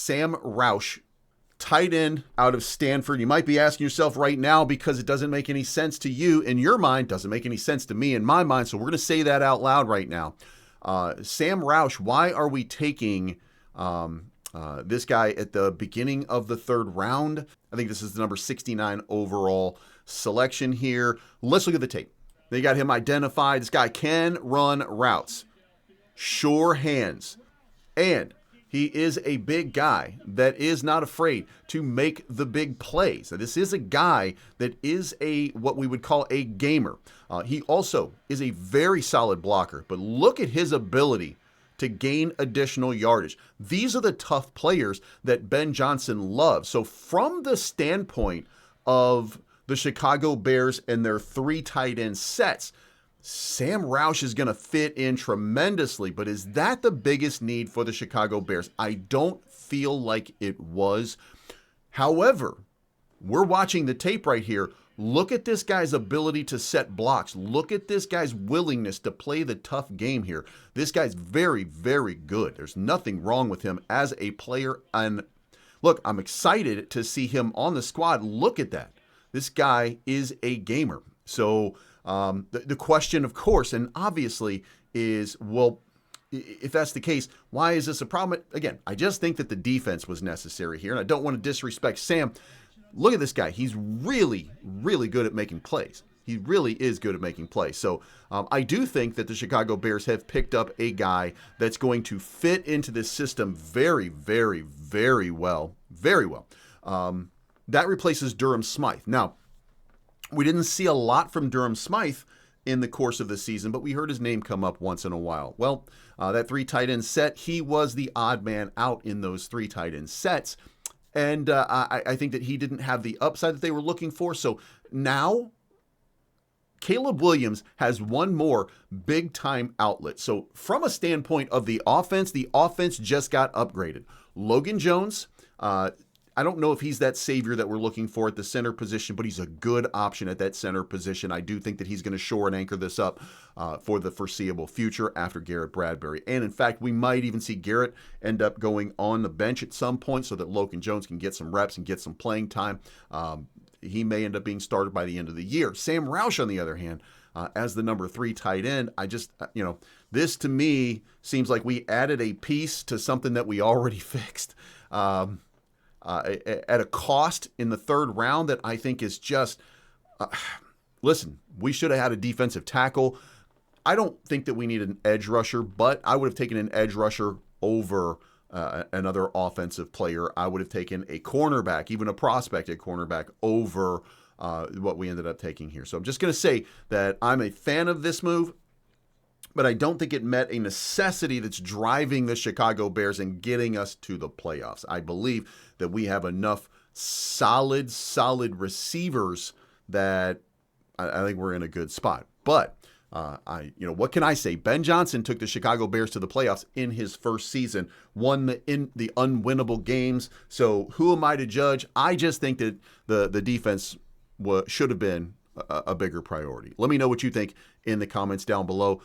Sam Roush, tight end out of Stanford. You might be asking yourself right now, because it doesn't make any sense to you in your mind, doesn't make any sense to me in my mind, so we're going to say that out loud right now. Sam Roush, why are we taking this guy at the beginning of the third round? I think this is the number 69 overall selection here. Let's look at the tape. They got him identified. This guy can run routes, sure hands, and he is a big guy that is not afraid to make the big plays. Now, this is a guy that is what we would call a gamer. He also is a very solid blocker, but look at his ability to gain additional yardage. These are the tough players that Ben Johnson loves. So from the standpoint of the Chicago Bears and their 3 tight end sets, Sam Roush is going to fit in tremendously, but is that the biggest need for the Chicago Bears? I don't feel like it was. However, we're watching the tape right here. Look at this guy's ability to set blocks. Look at this guy's willingness to play the tough game here. This guy's very, very good. There's nothing wrong with him as a player. And look, I'm excited to see him on the squad. Look at that. This guy is a gamer. So the question, of course, and obviously is, well, if that's the case, why is this a problem? Again, I just think that the defense was necessary here, and I don't want to disrespect Sam. Look at this guy. He's really, really good at making plays. He really is good at making plays. So I do think that the Chicago Bears have picked up a guy that's going to fit into this system very, very, very well. Very well. That replaces Durham Smythe. Now, we didn't see a lot from Durham Smythe in the course of the season, but we heard his name come up once in a while. Well, that 3 tight end set, he was the odd man out in those 3 tight end sets. And I think that he didn't have the upside that they were looking for. So now Caleb Williams has one more big-time outlet. So from a standpoint of the offense just got upgraded. Logan Jones, I don't know if he's that savior that we're looking for at the center position, but he's a good option at that center position. I do think that he's going to shore and anchor this up for the foreseeable future after Garrett Bradbury. And in fact, we might even see Garrett end up going on the bench at some point so that Logan Jones can get some reps and get some playing time. He may end up being started by the end of the year. Sam Roush, on the other hand, as the number 3 tight end, I just, this to me seems like we added a piece to something that we already fixed. At a cost in the third round that I think is just, listen, we should have had a defensive tackle. I don't think that we need an edge rusher, but I would have taken an edge rusher over another offensive player. I would have taken a cornerback, even a prospected cornerback, over what we ended up taking here. So I'm just going to say that I'm a fan of this move, but I don't think it met a necessity that's driving the Chicago Bears and getting us to the playoffs. I believe that we have enough solid receivers that I think we're in a good spot. But what can I say? Ben Johnson took the Chicago Bears to the playoffs in his first season, won the unwinnable games. So who am I to judge? I just think that the defense should have been a bigger priority. Let me know what you think in the comments down below.